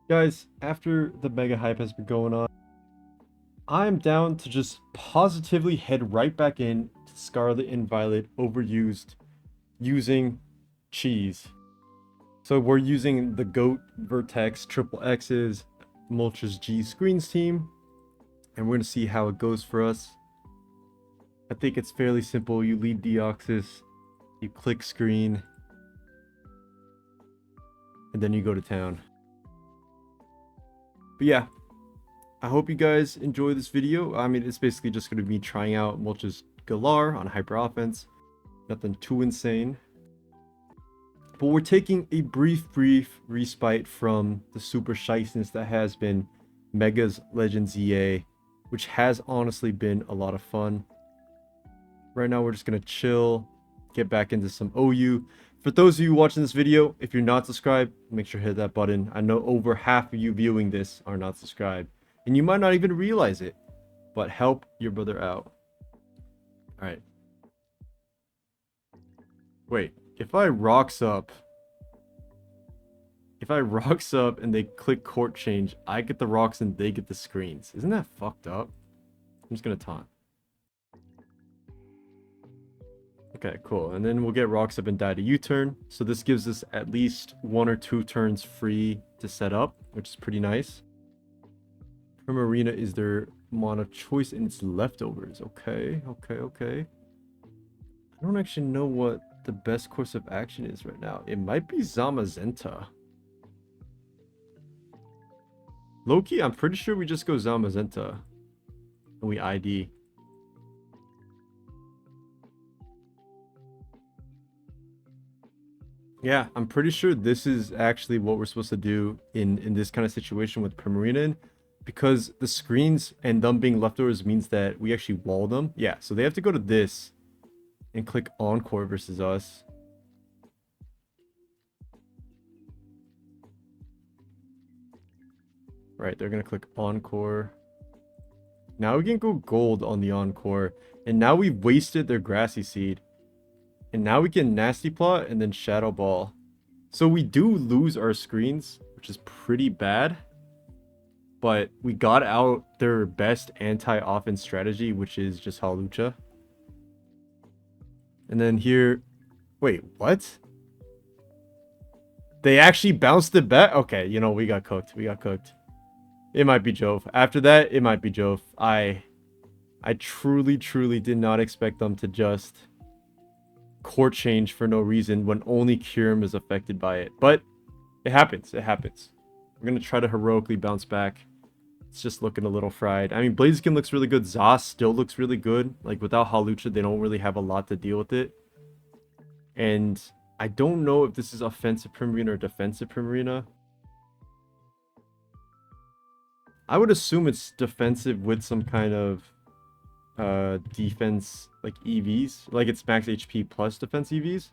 Guys, after the mega hype has been going on, I'm down to just positively head right back in to Scarlet and Violet overused using cheese. So we're using the GOAT Vertex Triple X's Moltres G screens team, and we're gonna see how it goes for us. I think it's fairly simple. You lead Deoxys, you click screen, and then you go to town. But yeah, I hope you guys enjoy this video. I mean, it's basically just going to be trying out Moltres Galar on hyper offense. Nothing too insane. But we're taking a brief respite from the super shiceness that has been Mega's Legends EA, which has honestly been a lot of fun. Right now, we're just going to chill, get back into some OU. For those of you watching this video, if you're not subscribed, make sure to hit that button. I know over half of you viewing this are not subscribed, and you might not even realize it, but help your brother out. All right. Wait, if I rocks up and they click court change, I get the rocks and they get the screens. Isn't that fucked up? I'm just gonna taunt. Okay, cool. And then we'll get rocks up and die to U-turn. So this gives us at least 1 or 2 turns free to set up, which is pretty nice. Primarina is their mono choice and its leftovers. Okay. I don't actually know what the best course of action is right now. It might be Zamazenta. Loki, I'm pretty sure we just go Zamazenta. And we ID. Yeah, I'm pretty sure this is actually what we're supposed to do in this kind of situation with Primarina, because the screens and them being leftovers means that we actually wall them. Yeah, so they have to go to this and click Encore versus us. Right, they're gonna click Encore. Now we can go gold on the Encore, and now we've wasted their Grassy Seed. And now we can Nasty Plot and then Shadow Ball. So we do lose our screens, which is pretty bad. But we got out their best anti-offense strategy, which is just Halucha. And then here... Wait, what? They actually bounced it back? Okay, you know, we got cooked. It might be Jove. After that, it might be Jove. I truly did not expect them to just court change for no reason when only Kyurem is affected by it. But it happens. We're going to try to heroically bounce back. It's just looking a little fried. I mean, Blaziken looks really good. Zos still looks really good. Like, without Halucha, they don't really have a lot to deal with it. And I don't know if this is offensive Primarina or defensive Primarina. I would assume it's defensive with some kind of defense, like EVs, like it's max HP plus defense EVs.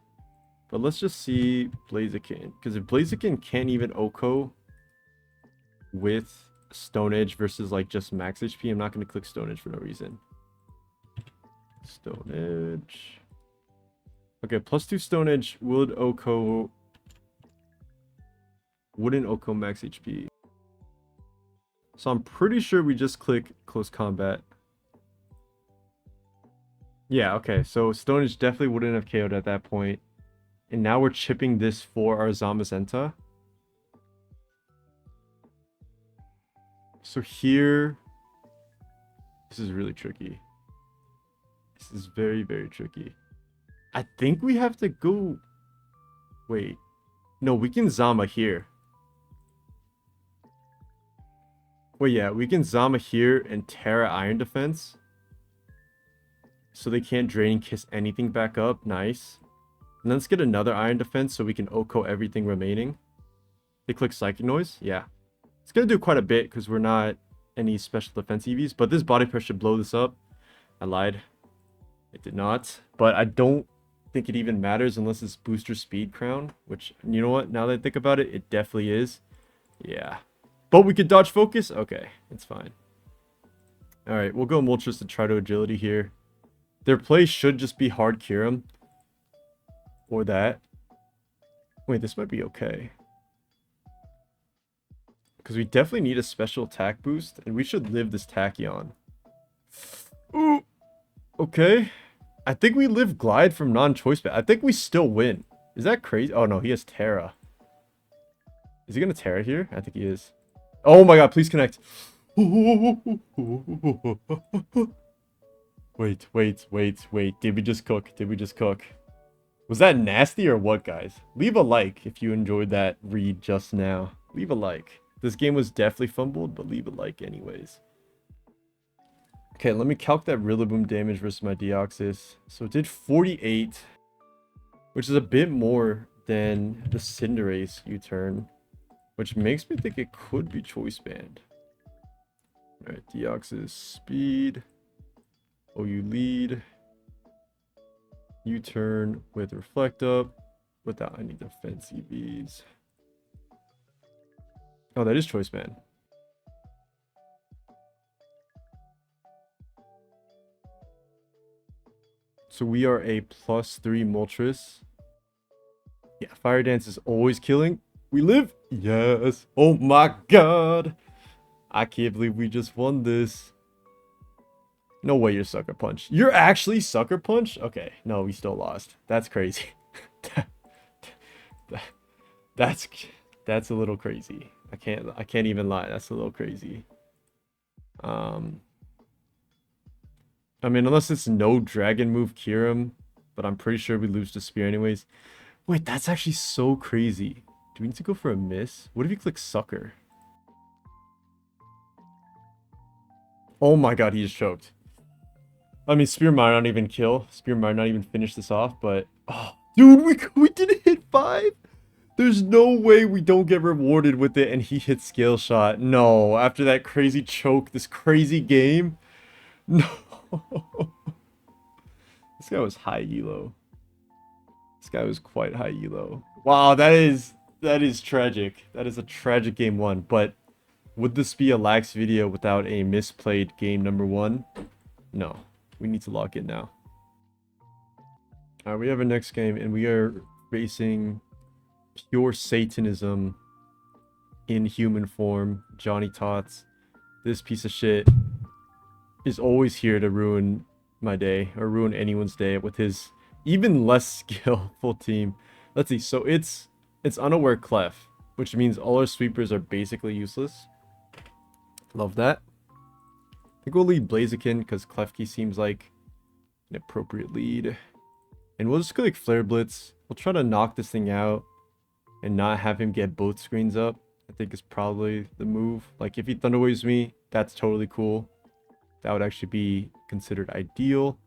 But let's just see Blaziken, because if Blaziken can't even OHKO with Stone Edge versus like just max HP, I'm not going to click Stone Edge for no reason. Stone Edge. Okay, +2 Stone Edge would OHKO, wouldn't OHKO max HP. So I'm pretty sure we just click close combat. Yeah, okay, so Stone Edge definitely wouldn't have KO'd at that point. And now we're chipping this for our Zamazenta. So here... This is really tricky. This is very tricky. I think we have to go... Wait. No, we can Zama here. Well, yeah, we can Zama here and Terra Iron Defense. So they can't Drain Kiss anything back up. Nice. And let's get another Iron Defense so we can OHKO everything remaining. They click Psychic Noise. Yeah. It's going to do quite a bit because we're not any special defense EVs. But this body press should blow this up. I lied. It did not. But I don't think it even matters unless it's Booster Speed Crown. Which, you know what? Now that I think about it, it definitely is. Yeah. But we could dodge focus? Okay. It's fine. Alright, we'll go Moltres to try to agility here. Their play should just be hard Kyurem. Or that. Wait, this might be okay. Because we definitely need a special attack boost. And we should live this Tachyon. Ooh. Okay. I think we live Glide from non-choice bet. I think we still win. Is that crazy? Oh no, he has Terra. Is he gonna Terra here? I think he is. Oh my god, please connect. Wait. Did we just cook? Did we just cook? Was that nasty or what, guys? Leave a like if you enjoyed that read just now. Leave a like. This game was definitely fumbled, but leave a like anyways. Okay, let me calc that Rillaboom damage versus my Deoxys. So it did 48, which is a bit more than the Cinderace U-turn, which makes me think it could be Choice Band. Alright, Deoxys speed. OU lead. U-turn with Reflect Up without any defense EVs. Oh, that is Choice Band. So we are a +3 Moltres. Yeah, Fire Dance is always killing. We live. Yes. Oh my god. I can't believe we just won this. No way you're Sucker Punch. You're actually Sucker Punch? Okay. No, we still lost. That's crazy. That's a little crazy. I can't even lie. That's a little crazy. I mean, unless it's no dragon move Kyurem, but I'm pretty sure we lose to Spear anyways. Wait, that's actually so crazy. Do we need to go for a miss? What if you click Sucker? Oh my god, he just choked. I mean, Spear might not even kill. Spear might not even finish this off, but... Oh, dude, we didn't hit 5? There's no way we don't get rewarded with it and he hits Scale Shot. No, after that crazy choke, this crazy game. No. This guy was high elo. This guy was quite high elo. Wow, that is tragic. That is a tragic game 1. But would this be a lax video without a misplayed game number 1? No. We need to lock in now. Alright, we have our next game and we are facing pure Satanism in human form. Johnny Tots. This piece of shit is always here to ruin my day or ruin anyone's day with his even less skillful team. Let's see. So it's unaware Clef, which means all our sweepers are basically useless. Love that. I think we'll lead Blaziken because Klefki seems like an appropriate lead. And we'll just go like Flare Blitz. We'll try to knock this thing out and not have him get both screens up. I think is probably the move. Like if he Thunder Waves me, that's totally cool. That would actually be considered ideal.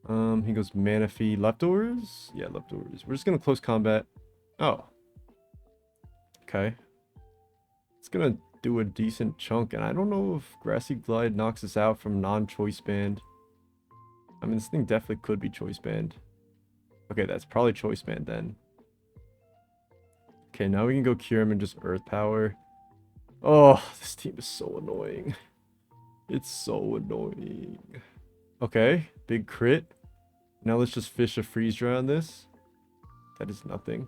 He goes Manaphy. Leftovers? Yeah, leftovers. We're just going to close combat. Oh. Okay. It's going to do a decent chunk. And I don't know if Grassy Glide knocks us out from non-choice band. I mean, this thing definitely could be choice band. Okay, that's probably choice band then. Okay, now we can go Kyurem and just Earth Power. Oh, this team is so annoying. It's so annoying. Okay, big crit. Now let's just fish a freeze dry on this. That is nothing.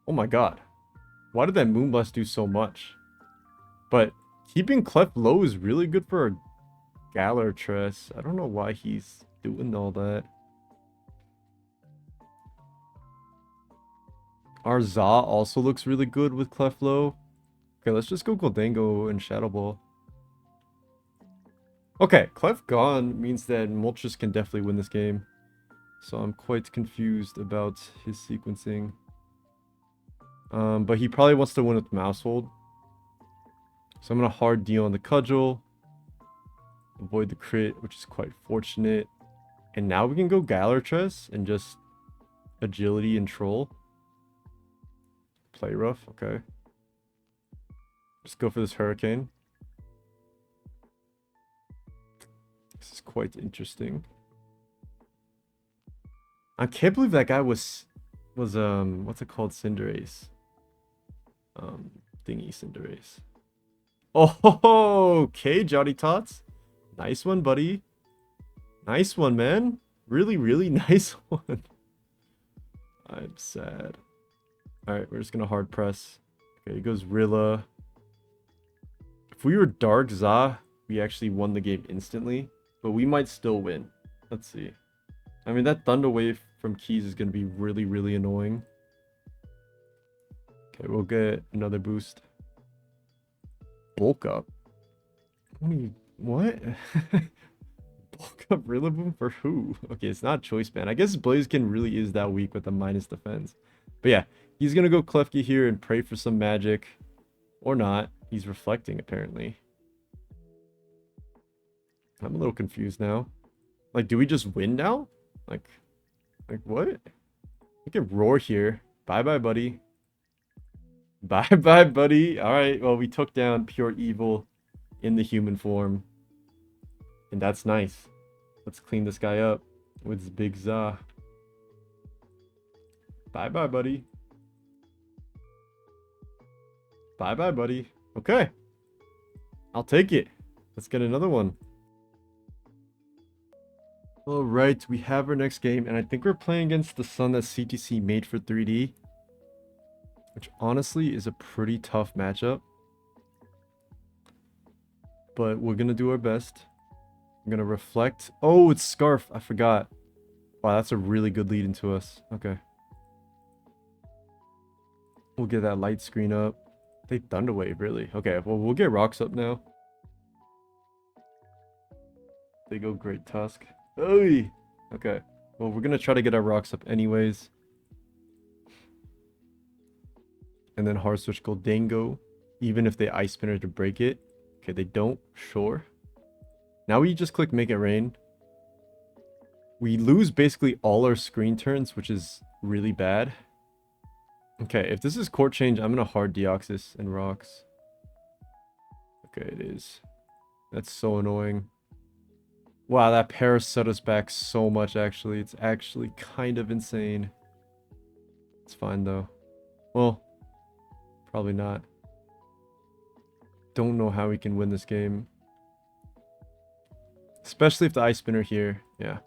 Oh my god. Why did that Moonblast do so much? But keeping Clef low is really good for a Galartress. I don't know why he's doing all that. Our Za also looks really good with Clef low. Okay, let's just go Goldango and Shadow Ball. Okay, Clef gone means that Moltres can definitely win this game. So I'm quite confused about his sequencing. But he probably wants to win with Mousehold. So I'm going to hard deal on the Cudgel. Avoid the crit, which is quite fortunate. And now we can go Galartress and just Agility and Troll. Play rough, okay. Just go for this Hurricane. This is quite interesting. I can't believe that guy was what's it called? Cinderace. Thingy Cinderace. Oh, okay, Johnny Tots. Nice one, buddy. Nice one, man. Really, really nice one. I'm sad. Alright, we're just gonna hard press. Okay, he goes Rilla. If we were Dark Za, we actually won the game instantly. But we might still win. Let's see. I mean, that Thunder Wave from Keys is going to be really, really annoying. Okay, we'll get another boost. Bulk up. What? Bulk up Rillaboom for who? Okay, it's not Choice Band. I guess Blaziken really is that weak with the minus defense. But yeah, he's going to go Klefki here and pray for some magic. Or not. He's reflecting, apparently. I'm a little confused now. Like, do we just win now? Like what? We can roar here. Bye-bye, buddy. Bye-bye, buddy. Alright, well, we took down pure evil in the human form. And that's nice. Let's clean this guy up with Big Za. Bye-bye, buddy. Bye-bye, buddy. Okay. I'll take it. Let's get another one. Alright, we have our next game, and I think we're playing against the Sun that CTC made for 3D. Which honestly is a pretty tough matchup. But we're going to do our best. I'm going to reflect. Oh, it's Scarf. I forgot. Wow, that's a really good lead into us. Okay. We'll get that light screen up. They Thunder Wave, really? Okay, well, we'll get rocks up now. They go Great Tusk. Oy! Okay. Well, we're going to try to get our rocks up anyways. And then hard switch Goldango. Even if they Ice Spinner to break it. Okay, they don't. Sure. Now we just click Make It Rain. We lose basically all our screen turns, which is really bad. Okay, if this is court change, I'm going to hard Deoxys and rocks. Okay, it is. That's so annoying. Wow, that Paris set us back so much, actually. It's actually kind of insane. It's fine, though. Well, probably not. Don't know how we can win this game. Especially if the Ice Spinner here. Yeah.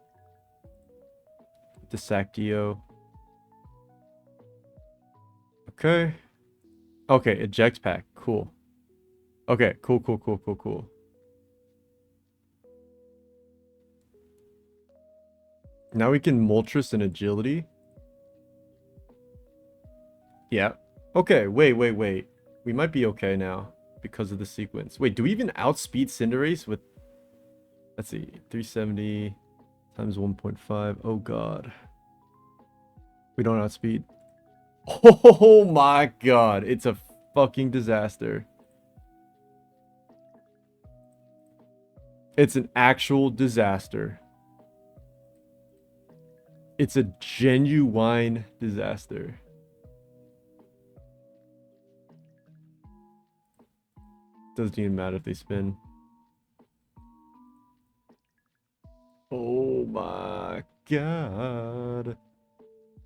The sack Dio. Okay. Okay, eject pack. Cool. Okay, cool. Now we can Moltres and Agility. Yeah. Okay, wait. We might be okay now because of the sequence. Wait, do we even outspeed Cinderace with... Let's see. 370 times 1.5. Oh, God. We don't outspeed. Oh, my God. It's a fucking disaster. It's an actual disaster. It's a genuine disaster. Doesn't even matter if they spin. Oh my God.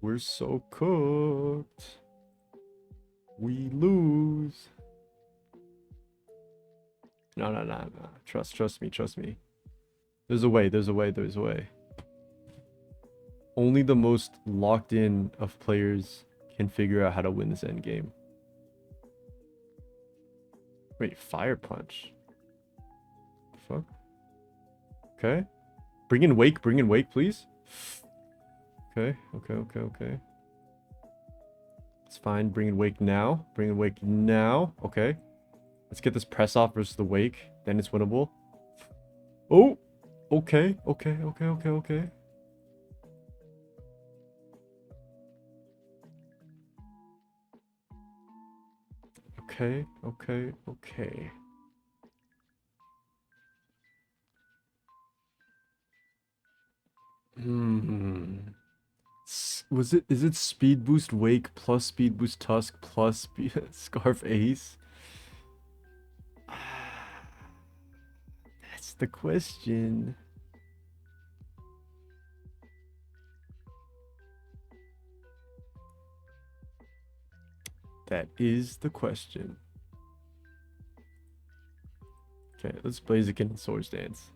We're so cooked. We lose. No. Trust me. There's a way. Only the most locked in of players can figure out how to win this end game. Wait, Fire Punch. Fuck. Okay. Bring in Wake, please. Okay. It's fine. Bring in Wake now. Okay. Let's get this press off versus the Wake. Then it's winnable. Oh! Okay. Okay. Is it Speed Boost Wake plus Speed Boost Tusk plus Scarf Ace? That's the question. That is the question. Okay, let's Blaziken and Swords Dance.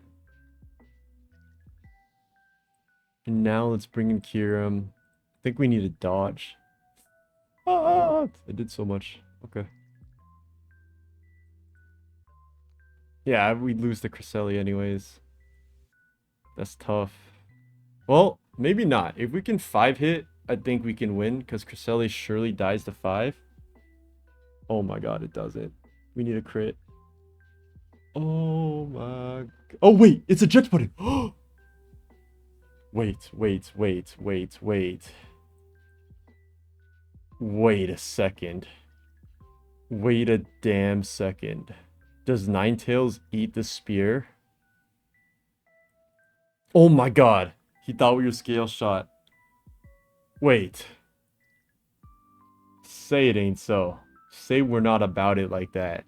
And now let's bring in Kyurem. I think we need a dodge. Ah, I did so much. Okay. Yeah, we lose the Cresselia anyways. That's tough. Well, maybe not. If we can 5-hit, I think we can win because Cresselia surely dies to 5. Oh my god, it doesn't. We need a crit. Oh my... Oh wait, it's a eject button. Wait, wait, wait, wait, wait. Wait a second. Wait a damn second. Does Ninetales eat the spear? Oh my god. He thought we were scale shot. Wait. Say it ain't so. Say we're not about it like that.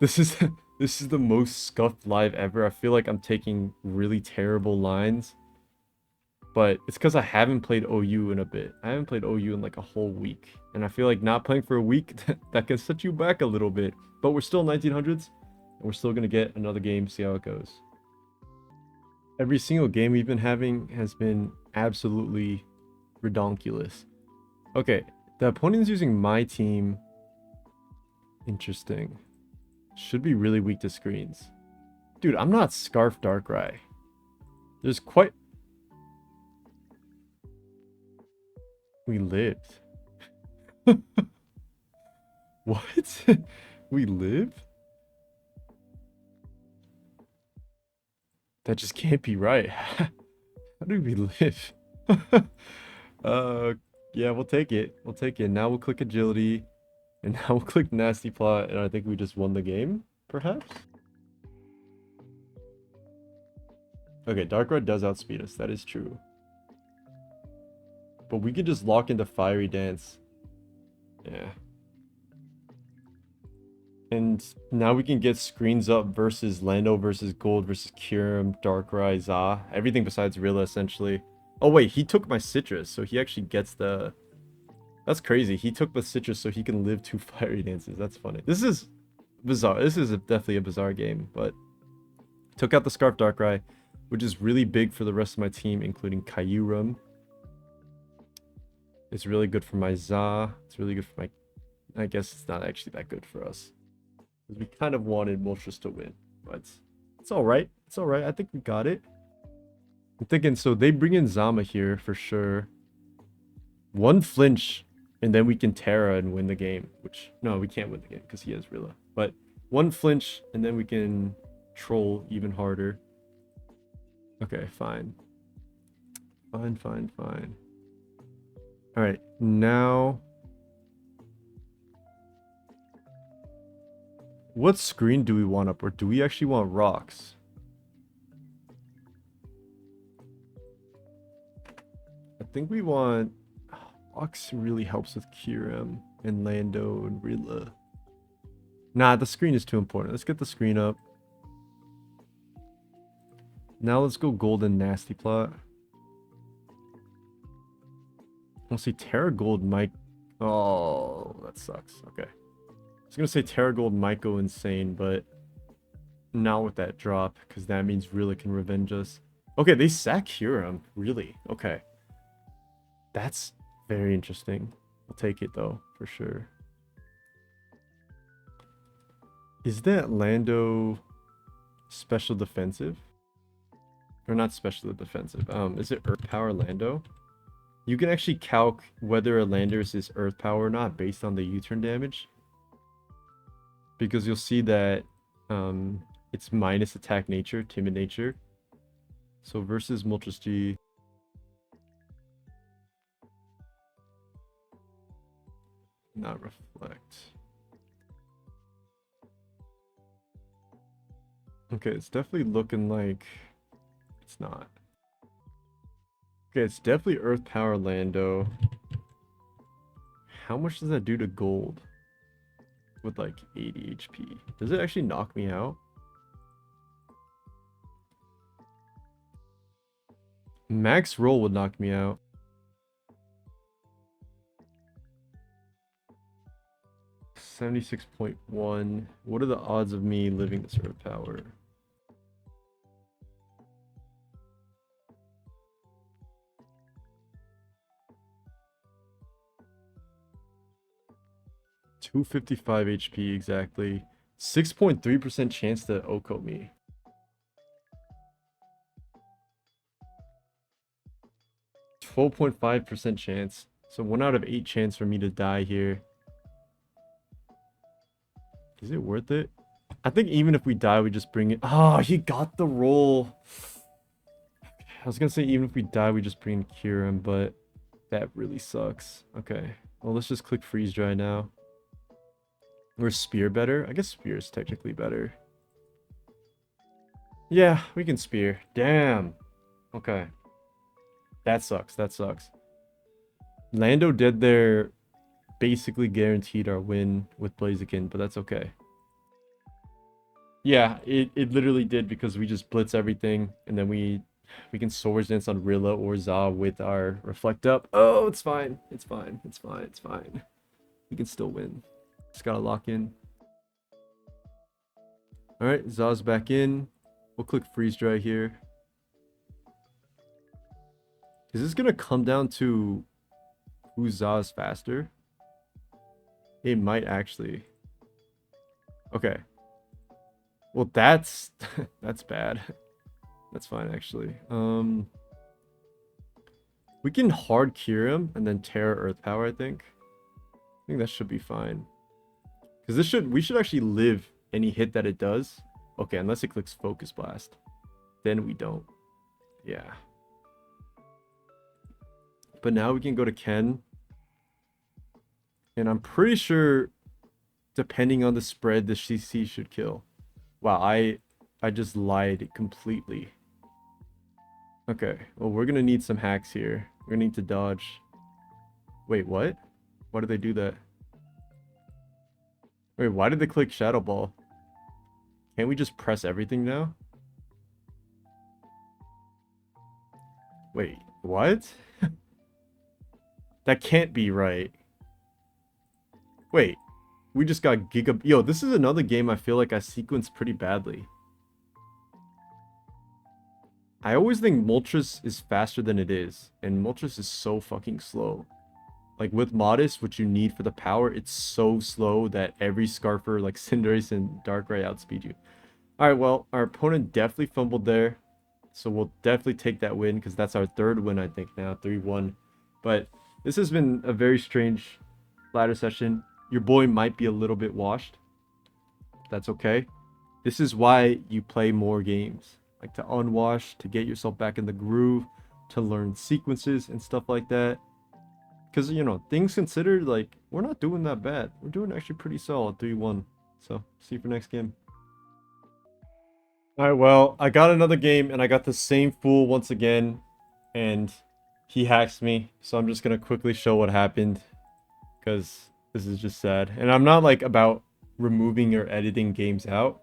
This is this is the most scuffed live ever. I feel like I'm taking really terrible lines. But it's because I haven't played OU in a bit. I haven't played OU in like a whole week. And I feel like not playing for a week, that can set you back a little bit. But we're still 1900s. And we're still going to get another game, see how it goes. Every single game we've been having has been absolutely redonkulous. Okay, the opponent's using my team. Interesting. Should be really weak to screens. Dude, I'm not Scarf Darkrai. There's quite... We lived. What? We live? That just can't be right. How do we live? Yeah, we'll take it. We'll take it. Now we'll click agility. And now we'll click nasty plot. And I think we just won the game, perhaps? Okay, Darkrai does outspeed us. That is true. But we could just lock into Fiery Dance. Yeah. And now we can get screens up versus Lando versus Gold versus Kyurem, Darkrai, Za. Everything besides Rilla, essentially. Oh, wait. He took my Citrus, so he actually gets the... That's crazy. He took the Citrus so he can live 2 Fiery Dances. That's funny. This is bizarre. This is definitely a bizarre game, but... Took out the Scarf Darkrai, which is really big for the rest of my team, including Kyurem. It's really good for my Za. It's really good for my... I guess it's not actually that good for us. Because we kind of wanted Moltres to win. But it's alright. It's alright. I think we got it. I'm thinking, so they bring in Zama here for sure. One flinch, and then we can Terra and win the game. Which, no, we can't win the game because he has Rilla. But one flinch, and then we can troll even harder. Okay, fine. Fine, fine, fine. Alright, now... What screen do we want up, or do we actually want rocks? I think we want... Rocks really helps with Kyurem and Lando and Rilla. Nah, the screen is too important. Let's get the screen up. Now let's go Golden Nasty Plot. I'll see Terra Gold might... Oh, that sucks. Okay. I was gonna say Terra Gold might go insane, but not with that drop, because that means Rilla can revenge us. Okay, they sack Kyurem. Really? Okay. That's very interesting. I'll take it, though, for sure. Is that Lando special defensive? Or not special defensive. Is it Earth Power Lando? You can actually calc whether a Landorus is Earth Power or not based on the U-turn damage. Because you'll see that it's minus attack nature, timid nature. So versus Moltres G. Not reflect. Okay, it's definitely looking like it's not. Okay, it's definitely Earth Power Lando. How much does that do to gold? With like 80 HP. Does it actually knock me out? Max roll would knock me out. $76.1. What are the odds of me living this Earth Power? $255 HP exactly. 6.3% chance to Oko me. %12.5% chance. So 1 out of 8 chance for me to die here. Is it worth it? I think even if we die, we just bring it. Oh, he got the roll. I was gonna say even if we die, we just bring in Kieran, but that really sucks. Okay. Well, let's just click freeze dry now. Or spear better? I guess spear is technically better. Yeah, we can spear. Damn. Okay. That sucks. That sucks. Lando dead there basically guaranteed our win with Blaziken, but that's okay. Yeah, it literally did because we just blitz everything and then we can Swords Dance on Rilla or Za with our Reflect Up. Oh, it's fine. It's fine. It's fine. It's fine. We can still win. Just gotta lock in. Alright, Za's back in. We'll click freeze dry here. Is this gonna come down to who Za's faster? It might actually. Okay. Well, that's that's bad. That's fine actually. We can hard cure him and then Terra Earth Power, I think. I think that should be fine. Because we should actually live any hit that it does. Okay, unless it clicks Focus Blast. Then we don't. Yeah. But now we can go to Ken. And I'm pretty sure, depending on the spread, the CC should kill. Wow, I just lied completely. Okay, well, we're gonna need some hacks here. We're gonna need to dodge. Wait, what? Why did they do that? Wait, why did they click Shadow Ball? Can't we just press everything now? Wait, what? That can't be right. Wait, we just got Giga... Yo, this is another game I feel like I sequenced pretty badly. I always think Moltres is faster than it is, and Moltres is so fucking slow. Like with Modest, what you need for the power, it's so slow that every Scarfer like Cinderace and Darkrai outspeed you. Alright, well, our opponent definitely fumbled there. So we'll definitely take that win, because that's our third win, I think, now. 3-1. But this has been a very strange ladder session. Your boy might be a little bit washed. That's okay. This is why you play more games. Like to unwash, to get yourself back in the groove, to learn sequences and stuff like that. Because, you know, things considered, like, we're not doing that bad. We're doing actually pretty solid, 3-1. So, see you for next game. Alright, well, I got another game, and I got the same fool once again. And he hacks me. So I'm just going to quickly show what happened. Because this is just sad. And I'm not, like, about removing or editing games out.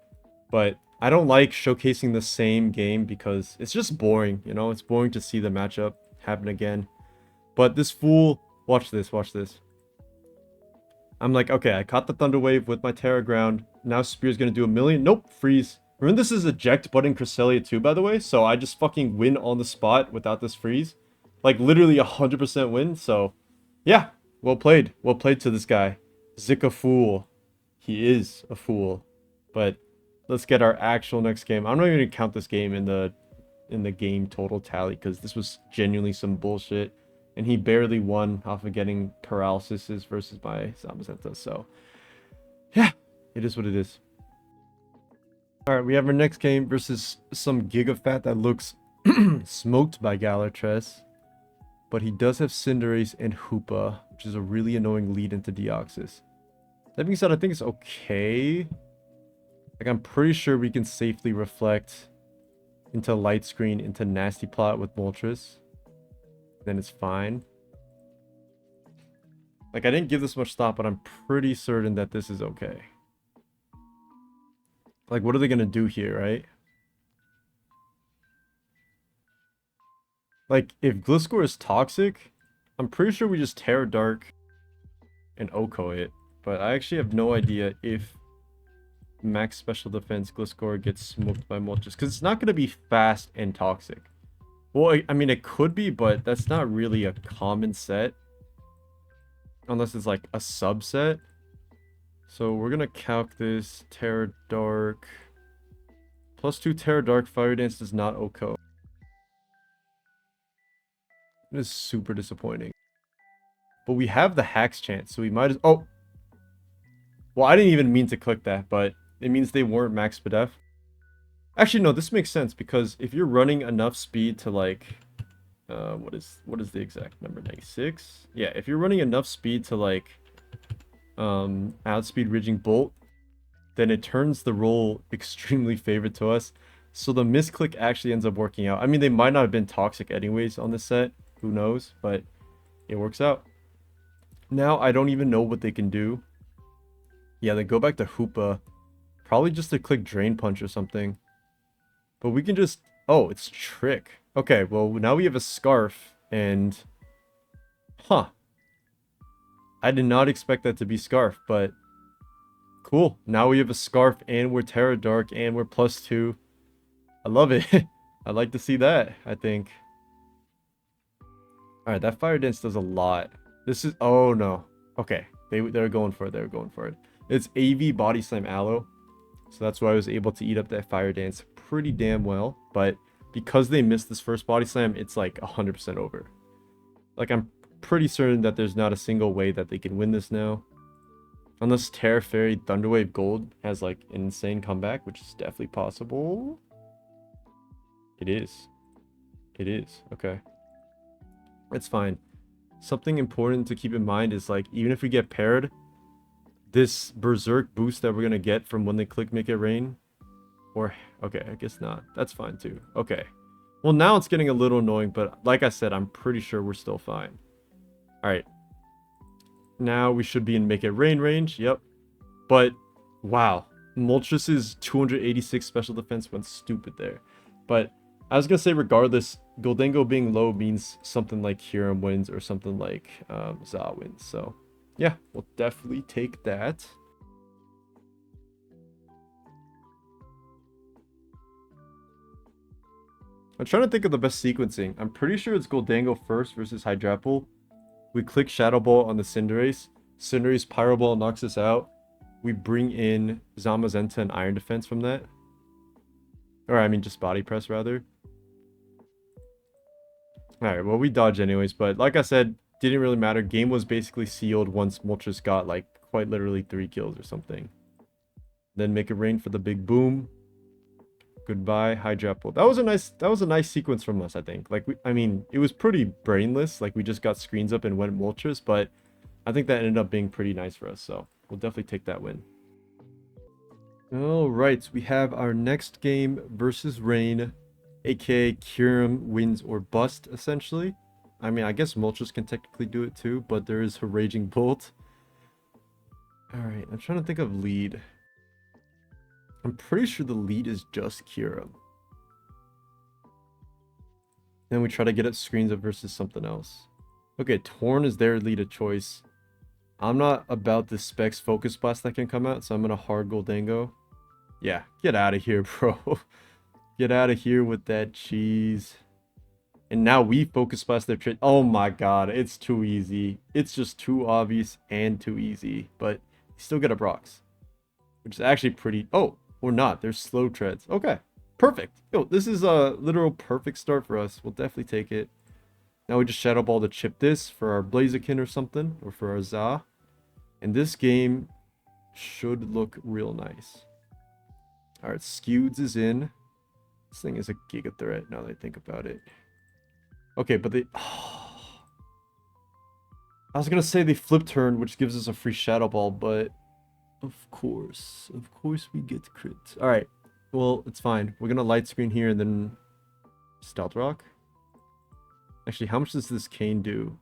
But I don't like showcasing the same game because it's just boring, you know? It's boring to see the matchup happen again. But this fool... Watch this, watch this. I'm like, okay, I caught the Thunder Wave with my Terra Ground. Now Spear's gonna do a million. Nope, freeze. Remember, this is eject button Cresselia too, by the way. So I just fucking win on the spot without this freeze. Like, literally 100% win. So, yeah, well played. Well played to this guy. Zika fool. He is a fool. But let's get our actual next game. I'm not even gonna count this game in the game total tally because this was genuinely some bullshit. And he barely won off of getting paralysis versus my Zamazenta. So, yeah, it is what it is. Alright, we have our next game versus some Gigafat that looks smoked by Galartress. But he does have Cinderace and Hoopa, which is a really annoying lead into Deoxys. That being said, I think it's okay. Like, I'm pretty sure we can safely reflect into Light Screen, into Nasty Plot with Moltres. Then it's fine. Like, I didn't give this much thought, but I'm pretty certain that this is okay. Like, what are they gonna do here, right? Like, if Gliscor is toxic, I'm pretty sure we just Terra Dark and Oko it. But I actually have no idea if max special defense Gliscor gets smoked by Moltres. Because it's not gonna be fast and toxic. Well, I mean, it could be, but that's not really a common set. Unless it's like a subset. So we're gonna calc this. Terra Dark. +2 Terra Dark. Fire Dance does not OHKO. It is super disappointing. But we have the Hax chance, so we might as... Oh! Well, I didn't even mean to click that, but it means they weren't max Spadef. Actually, no, this makes sense, because if you're running enough speed to, like... what is the exact number? 96? Yeah, if you're running enough speed to, like... outspeed Ridging Bolt, then it turns the roll extremely favored to us. So the misclick actually ends up working out. I mean, they might not have been toxic anyways on this set. Who knows? But it works out. Now, I don't even know what they can do. Yeah, they go back to Hoopa. Probably just to click Drain Punch or something. But we can just... Oh, it's Trick. Okay, well, now we have a Scarf. And... Huh. I did not expect that to be Scarf, but... Cool. Now we have a Scarf, and we're Terra Dark, and we're +2. I love it. I'd like to see that, I think. Alright, that Fire Dance does a lot. This is... Oh, no. Okay. They're going for it. They're going for it. It's AV Body Slam Aloe. So that's why I was able to eat up that Fire Dance pretty damn well. But because they missed this first Body Slam, it's like 100% over. Like, I'm pretty certain that there's not a single way that they can win this now. Unless Terra Fairy Thunderwave Gold has like an insane comeback, which is definitely possible. It is. It is. Okay. It's fine. Something important to keep in mind is like, even if we get paired, this Berserk boost that we're going to get from when they click Make It Rain. Or, okay, I guess not. That's fine too. Okay. Well, now it's getting a little annoying, but like I said, I'm pretty sure we're still fine. Alright. Now we should be in Make It Rain range. Yep. But, wow. Moltres' 286 special defense went stupid there. But, I was going to say regardless, Goldango being low means something like Hiram wins or something like Za wins. So, yeah, we'll definitely take that. I'm trying to think of the best sequencing. I'm pretty sure it's Goldango first versus Hydrapple. We click Shadow Ball on the Cinderace. Cinderace Pyro Ball knocks us out. We bring in Zamazenta and Iron Defense from that. Or, I mean, just Body Press, rather. Alright, well, we dodge anyways. But, like I said, didn't really matter. Game was basically sealed once Moltres got, like, quite literally 3 kills or something. Then Make It Rain for the big boom. Goodbye, Hydrapple. That was a nice sequence from us, I think. Like, I mean, it was pretty brainless. Like, we just got screens up and went Moltres, but I think that ended up being pretty nice for us. So, we'll definitely take that win. Alright, we have our next game versus Rain, aka Kyurem wins or bust, essentially. I mean, I guess Moltres can technically do it too, but there is a Raging Bolt. Alright, I'm trying to think of lead. I'm pretty sure the lead is just Kyurem. Then we try to get at screens up versus something else. Okay, Torn is their lead of choice. I'm not about the Specs Focus Blast that can come out, so I'm gonna hard Goldango. Yeah, get out of here, bro. Get out of here with that cheese. And now we Focus Blast their trade. Oh my god, it's too easy. It's just too obvious and too easy. But you still get a Brox, which is actually pretty... Oh, or not. There's slow treads. Okay, perfect. Yo, this is a literal perfect start for us. We'll definitely take it. Now we just Shadow Ball to chip this for our Blaziken or something, or for our Za. And this game should look real nice. Alright, Skeweds is in. This thing is a Giga Threat now that I think about it. Okay, but they... Oh. I was going to say they flip turn, which gives us a free Shadow Ball, but... Of course we get crit. Alright, well, it's fine. We're going to Light Screen here and then... Stealth Rock? Actually, how much does this Cane do?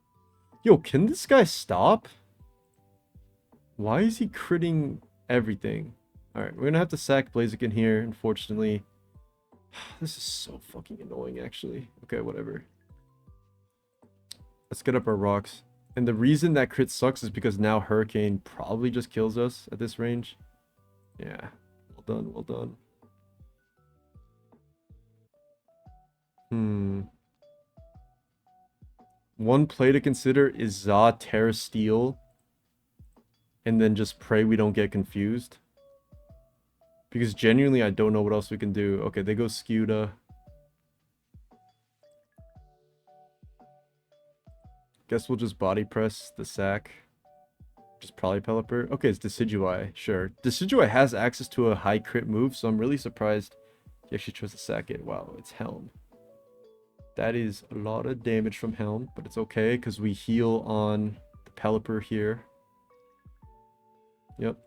Yo, can this guy stop? Why is he critting everything? Alright, we're gonna have to sack Blaziken here, unfortunately. This is so fucking annoying, actually. Okay, whatever. Let's get up our rocks. And the reason that crit sucks is because now Hurricane probably just kills us at this range. Yeah, well done, well done. One play to consider is Za Terra Steel. and then just pray we don't get confused. Because genuinely, I don't know what else we can do. Okay, they go Scuda. Guess we'll just body press the sack. Just probably Pelipper. Okay, it's Decidueye. Sure. Decidueye has access to a high crit move, so I'm really surprised he actually chose to sack it. Wow, it's Helm. That is a lot of damage from Helm, but it's okay because we heal on the Pelipper here. Yep.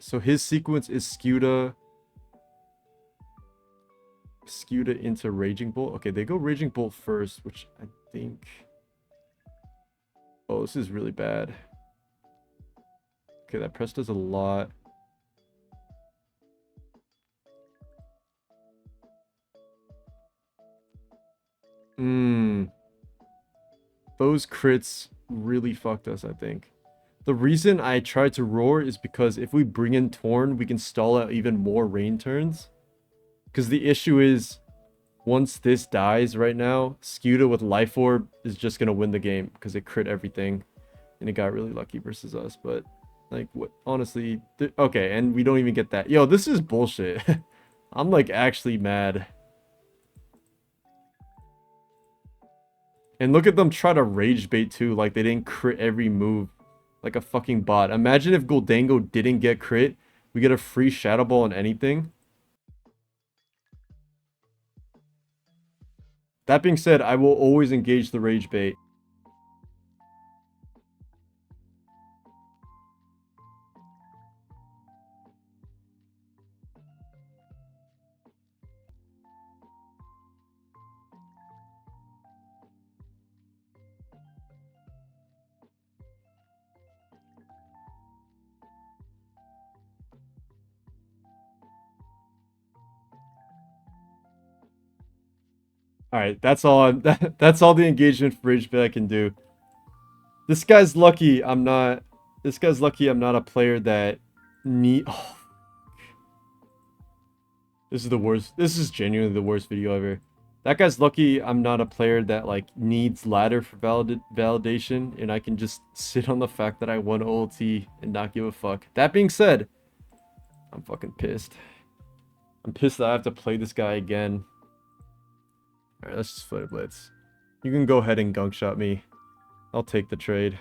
So his sequence is Scuda into Raging Bolt. Okay, they go Raging Bolt first, which I think... Oh, this is really bad. Okay, that press does a lot. Those crits really fucked us, I think. The reason I tried to roar is because if we bring in Torn, we can stall out even more rain turns. Because the issue is, once this dies right now, Scuda with Life Orb is just going to win the game because it crit everything. And it got really lucky versus us. But, like, what? Honestly, okay, and we don't even get that. Yo, this is bullshit. I'm, like, actually mad. And look at them try to rage bait too, like they didn't crit every move. Like a fucking bot. Imagine if Goldango didn't get crit. We get a free Shadow Ball on anything. That being said, I will always engage the rage bait. Alright, that's all that's all the engagement for rage bait I can do. This guy's lucky I'm not a player that need oh. This is the worst. This is genuinely the worst video ever. That guy's lucky I'm not a player that like needs ladder for validation and I can just sit on the fact that I won OLT and not give a fuck. That being said, I'm fucking pissed. I'm pissed that I have to play this guy again. Alright, let's just Flare Blitz. You can go ahead and gunk shot me. I'll take the trade.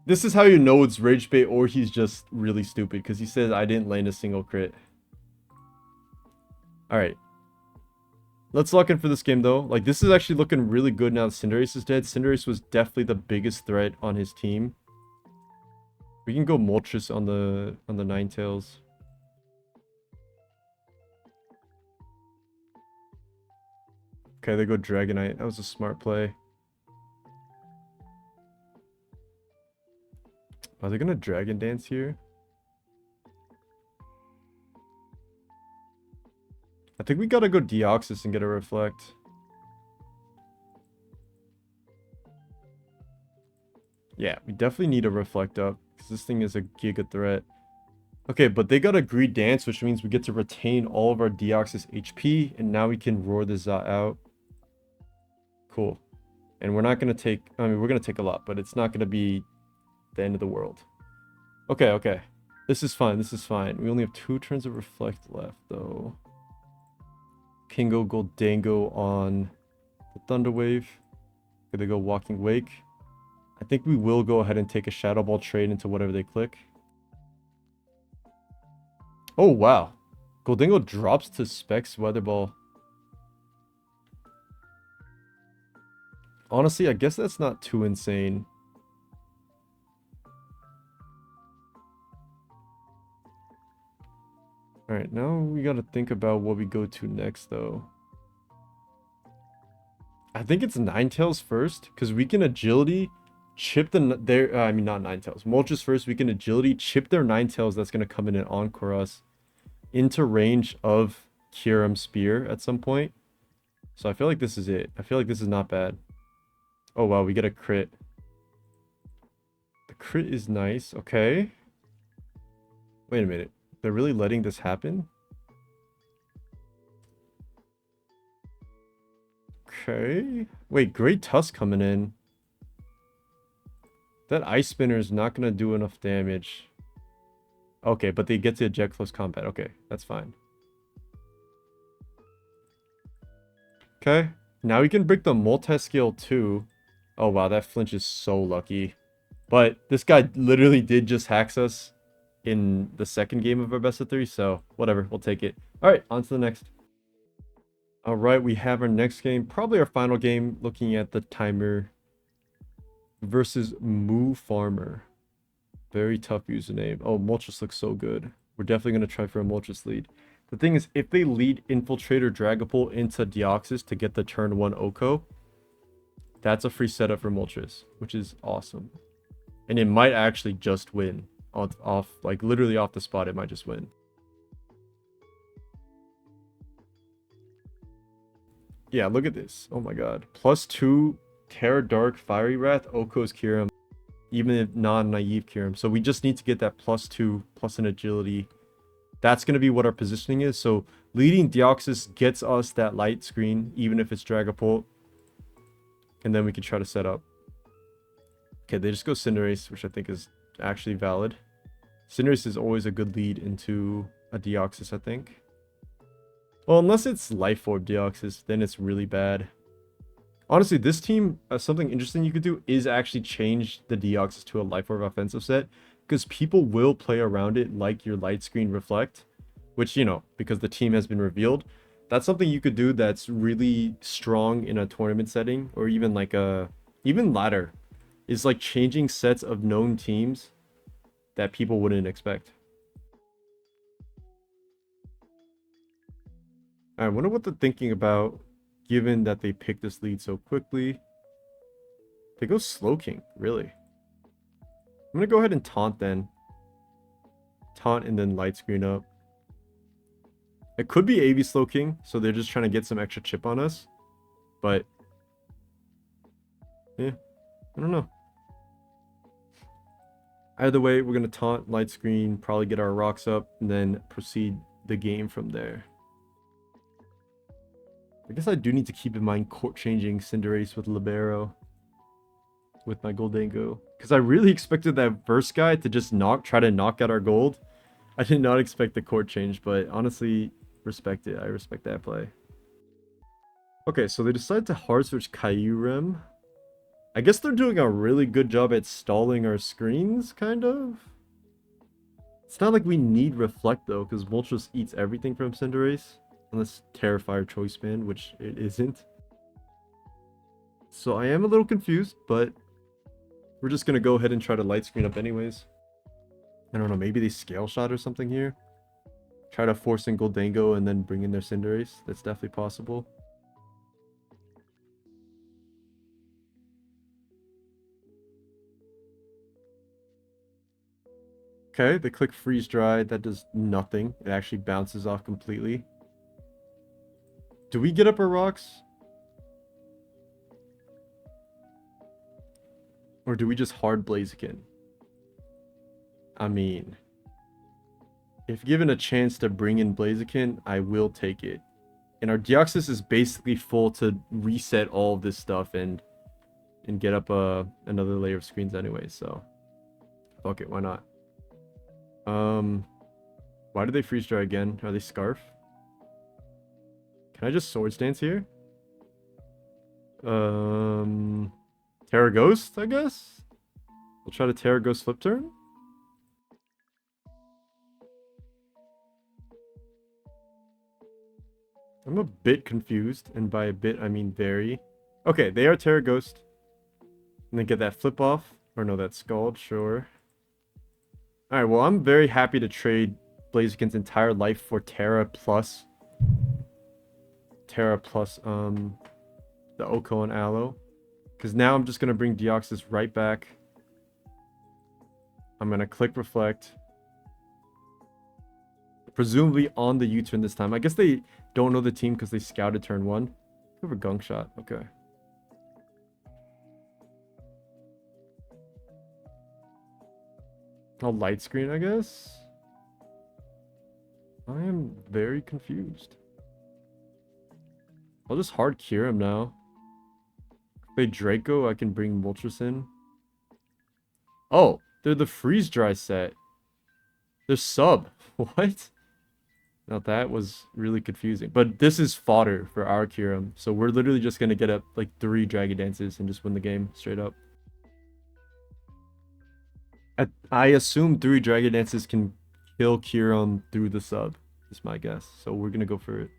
This is how you know it's rage bait or he's just really stupid because he says I didn't land a single crit. Alright. Let's lock in for this game though. Like this is actually looking really good now that Cinderace is dead. Cinderace was definitely the biggest threat on his team. We can go Moltres on the Ninetales. Okay, they go Dragonite. That was a smart play. Are they gonna Dragon Dance here? I think we gotta go Deoxys and get a Reflect. Yeah, we definitely need a Reflect up. Because this thing is a giga threat. Okay, but they got a Greed Dance, which means we get to retain all of our Deoxys HP. And now we can roar the Za out. Cool. And we're not gonna take... I mean, we're gonna take a lot, but it's not gonna be the end of the world. Okay, okay. This is fine, this is fine. We only have 2 turns of Reflect left, though. Kingo Goldango on the Thunder Wave. Okay, they go Walking Wake. I think we will go ahead and take a Shadow Ball trade into whatever they click. Oh, wow. Goldango drops to Specs Weather Ball. Honestly, I guess that's not too insane. Alright, now we gotta think about what we go to next, though. I think it's Ninetales first, because we can Agility, chip their... I mean, not Ninetales. Moltres first, we can Agility, chip their Ninetales that's gonna come in and Encore us into range of Kyurem Spear at some point. So I feel like this is it. I feel like this is not bad. Oh, wow, we get a crit. The crit is nice. Okay. Wait a minute. They're really letting this happen? Okay. Wait, Great Tusk coming in. That Ice Spinner is not going to do enough damage. Okay, but they get to eject close combat. Okay, that's fine. Okay. Now we can break the multi-scale too. Oh, wow. That flinch is so lucky. But this guy literally did just Hax us in the second game of our best of 3. So, whatever. We'll take it. All right, on to the next. All right, we have our next game. Probably our final game, looking at the timer. Versus Moo Farmer. Very tough username. Oh, Moltres looks so good. We're definitely going to try for a Moltres lead. The thing is, if they lead Infiltrator Dragapult into Deoxys to get the turn 1 Oko, that's a free setup for Moltres, which is awesome. And it might actually just win. Off like literally off the spot, it might just win. Yeah, look at this. Oh my god. +2 Terra Dark Fiery Wrath, Oko's Kyurem. Even if non-naive Kyurem. So we just need to get that +2 plus an agility. That's going to be what our positioning is. So leading Deoxys gets us that light screen, even if it's Dragapult. And then we can try to set up. Okay, they just go Cinderace, which I think is actually valid. Cinderace is always a good lead into a Deoxys, I think. Well, unless it's Life Orb Deoxys, then it's really bad. Honestly, this team, something interesting you could do is actually change the Deoxys to a Life Orb offensive set. Because people will play around it like your Light Screen Reflect. Which, you know, because the team has been revealed. That's something you could do that's really strong in a tournament setting. Or even like a... Even ladder. Is like changing sets of known teams that people wouldn't expect. I wonder what they're thinking about, given that they picked this lead so quickly. They go Slowking, really. I'm gonna go ahead and taunt then. Taunt and then light screen up. It could be AV Slowking, so they're just trying to get some extra chip on us. But yeah, I don't know. Either way, we're gonna taunt, light screen, probably get our rocks up, and then proceed the game from there. I guess I do need to keep in mind court changing Cinderace with Libero. With my Goldango. Because I really expected that first guy to just try to knock out our gold. I did not expect the court change, but honestly, respect it. I respect that play. Okay, so they decided to hard switch Kyurem. I guess they're doing a really good job at stalling our screens, kind of. It's not like we need Reflect, though, because Moltres eats everything from Cinderace. Unless Terrifier Choice Band, which it isn't. So I am a little confused, but we're just going to go ahead and try to light screen up anyways. I don't know, maybe they Scale Shot or something here. Try to force in Goldango and then bring in their Cinderace. That's definitely possible. Okay, they click Freeze Dry. That does nothing. It actually bounces off completely. Do we get up our rocks? Or do we just hard Blaziken? I mean, if given a chance to bring in Blaziken, I will take it. And our Deoxys is basically full to reset all of this stuff and get up another layer of screens anyway, so fuck it, why not? Why did they freeze dry again? Are they Scarf? Can I just Swords Dance here? Terra Ghost, I guess? We'll try to Terra Ghost flip turn? I'm a bit confused, and by a bit, I mean very. Okay, they are Terra Ghost. And then get that flip off. Or no, that's Scald, sure. Alright, well, I'm very happy to trade Blaziken's entire life for Terra plus the Oko and Aloe. Because now I'm just going to bring Deoxys right back. I'm going to click Reflect. Presumably on the U-turn this time. I guess they don't know the team because they scouted turn 1. Go for Gunk Shot. Okay. I'll light screen, I guess. I am very confused. I'll just hard cure him now. Play Draco, I can bring Moltres in. Oh, they're the freeze dry set. They're sub. What? Now that was really confusing. But this is fodder for our Kyurem. So we're literally just gonna get up like 3 Dragon Dances and just win the game straight up. I assume 3 Dragon Dances can kill Kyurem through the sub, is my guess. So we're gonna go for it.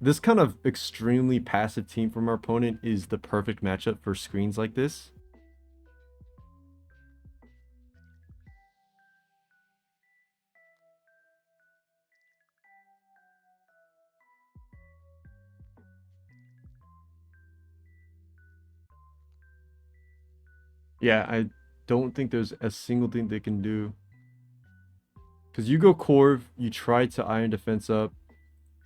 This kind of extremely passive team from our opponent is the perfect matchup for screens like this. Yeah, I don't think there's a single thing they can do. Because you go Corv, you try to Iron Defense up.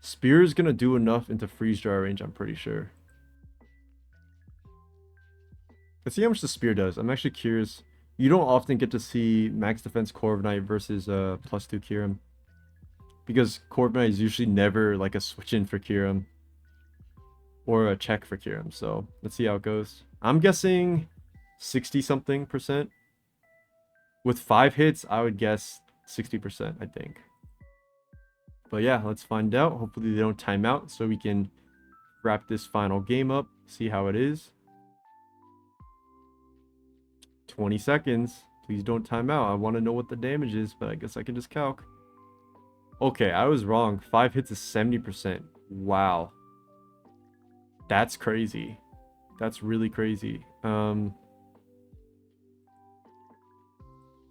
Spear is going to do enough into Freeze Dry range, I'm pretty sure. Let's see how much the Spear does. I'm actually curious. You don't often get to see Max Defense Corviknight versus +2 Kyurem. Because Corviknight is usually never like a switch in for Kyurem. Or a check for Kyurem. So let's see how it goes. I'm guessing 60 something %. With 5 hits, I would guess 60%, I think. But yeah, let's find out. Hopefully they don't time out so we can wrap this final game up, see how it is. 20 seconds. Please don't time out. I want to know what the damage is, but I guess I can just calc. Okay, I was wrong. 5 hits is 70%. Wow. That's crazy. That's really crazy.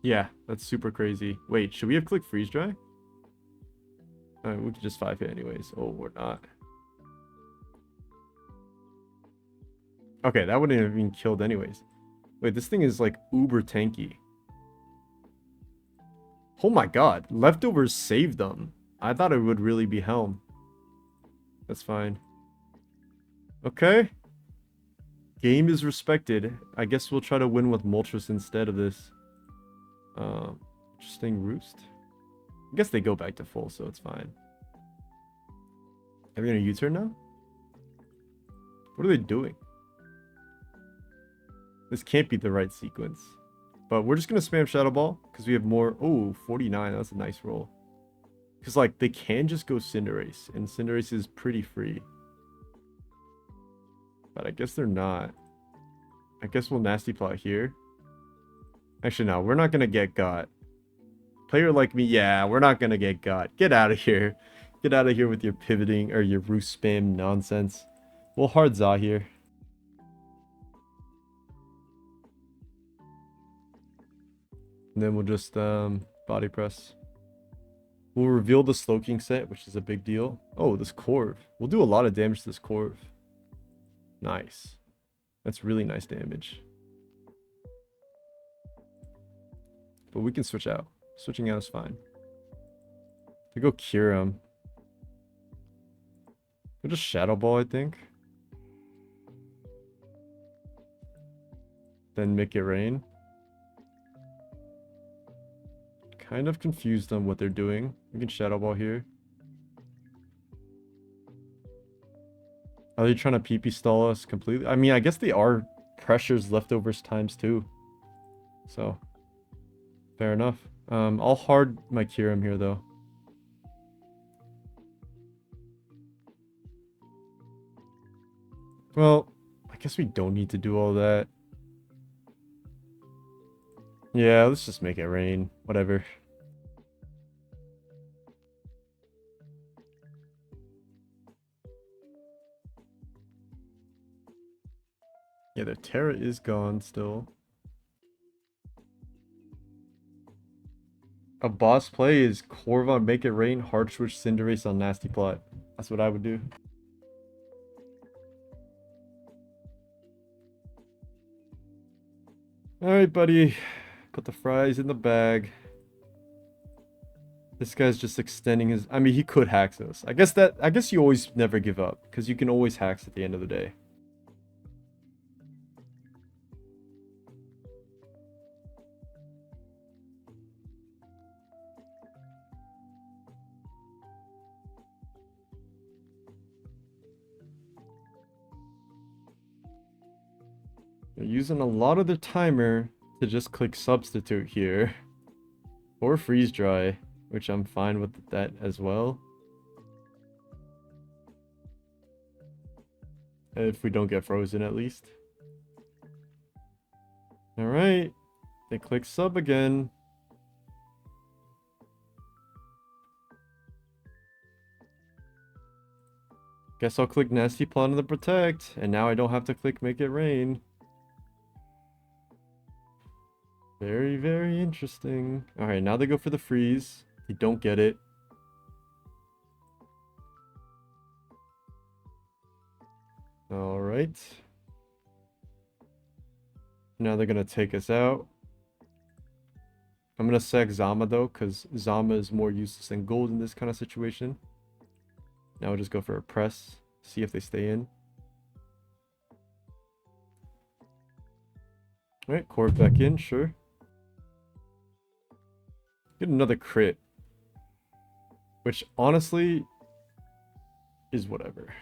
Yeah, that's super crazy. Wait, should we have clicked freeze dry? We could just 5 hit anyways. Oh, we're not. Okay, that wouldn't have been killed anyways. Wait, this thing is like uber tanky. Oh my god, leftovers saved them. I thought it would really be Helm. That's fine. Okay. Game is respected. I guess we'll try to win with Moltres instead of this. Interesting Roost. I guess they go back to full, so it's fine. Are they gonna U-turn now? What are they doing? This can't be the right sequence. But we're just gonna spam Shadow Ball because we have more. Oh, 49. That's a nice roll. Because like they can just go Cinderace, and Cinderace is pretty free. But I guess they're not. I guess we'll Nasty Plot here. Actually, no, we're not gonna get got. Player like me, yeah, we're not gonna get got. Get out of here. Get out of here with your pivoting or your roost spam nonsense. We'll hard Za here. And then we'll just body press. We'll reveal the Slowking set, which is a big deal. Oh, this Corv. We'll do a lot of damage to this Corv. Nice. That's really nice damage. But we can switch out. Switching out is fine. We go Kyurem. We'll just Shadow Ball, I think. Then make it rain. Kind of confused on what they're doing. We can Shadow Ball here. Are they trying to PP stall us completely? I mean, I guess they are pressures leftovers times 2. So, fair enough. I'll hard my Kyurem here, though. Well, I guess we don't need to do all that. Yeah, let's just make it rain. Whatever. Yeah, their Terra is gone still. A boss play is Corva, make it rain, hard switch Cinderace on Nasty Plot. That's what I would do. Alright, buddy. Put the fries in the bag. This guy's just extending his... I mean, he could Hax us. I guess you always never give up. Because you can always Hax at the end of the day. They're using a lot of their timer to just click substitute here. Or freeze dry, which I'm fine with that as well. If we don't get frozen at least. Alright. They click sub again. Guess I'll click Nasty Plot on the Protect, and now I don't have to click Make It Rain. Very, very interesting. Alright, now they go for the freeze. They don't get it. Alright. Now they're gonna take us out. I'm gonna sack Zama though, because Zama is more useless than gold in this kind of situation. Now we'll just go for a press. See if they stay in. Alright, Corv back in, sure. Get another crit. Which honestly is whatever.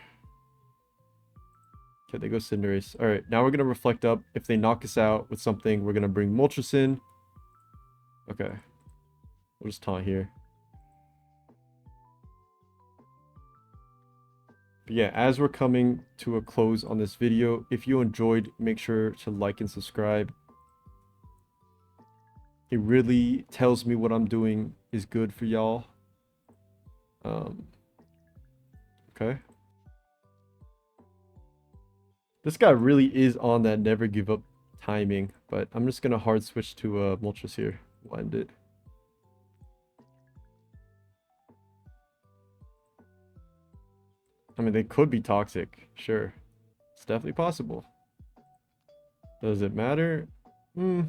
Okay, they go Cinderace. Alright, now we're gonna reflect up. If they knock us out with something, we're gonna bring Moltres in. Okay. We'll just taunt here. But yeah, as we're coming to a close on this video, if you enjoyed, make sure to like and subscribe. It really tells me what I'm doing is good for y'all. Okay. This guy really is on that never give up timing, but I'm just gonna hard switch to Moltres here. We'll end it. I mean, they could be toxic, sure. It's definitely possible. Does it matter? I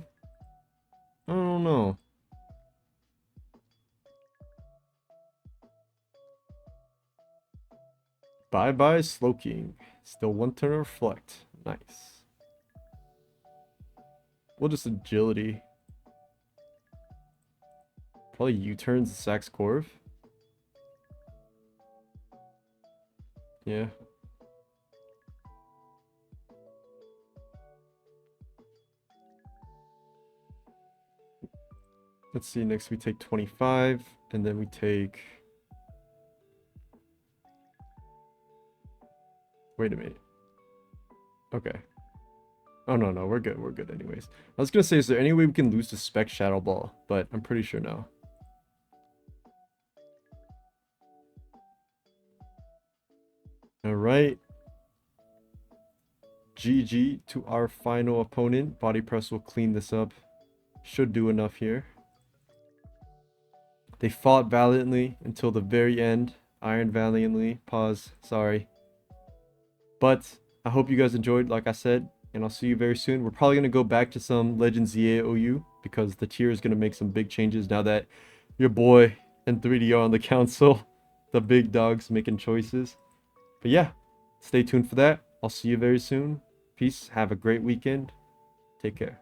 don't know. Bye-bye, Slowking. Still one turn to reflect. Nice. We'll just agility. Probably U-turns sacks Corv. Yeah. Let's see, next we take 25, and then we take... Wait a minute. Okay. Oh, no, we're good. We're good anyways. I was gonna say, is there any way we can lose the Spec Shadow Ball? But I'm pretty sure no. Alright. GG to our final opponent. Body Press will clean this up. Should do enough here. They fought valiantly until the very end. Iron valiantly. Pause. Sorry. But I hope you guys enjoyed, like I said, and I'll see you very soon. We're probably going to go back to some Legends EA OU because the tier is going to make some big changes now that your boy and 3D are on the council. The big dogs making choices. But yeah, stay tuned for that. I'll see you very soon. Peace. Have a great weekend. Take care.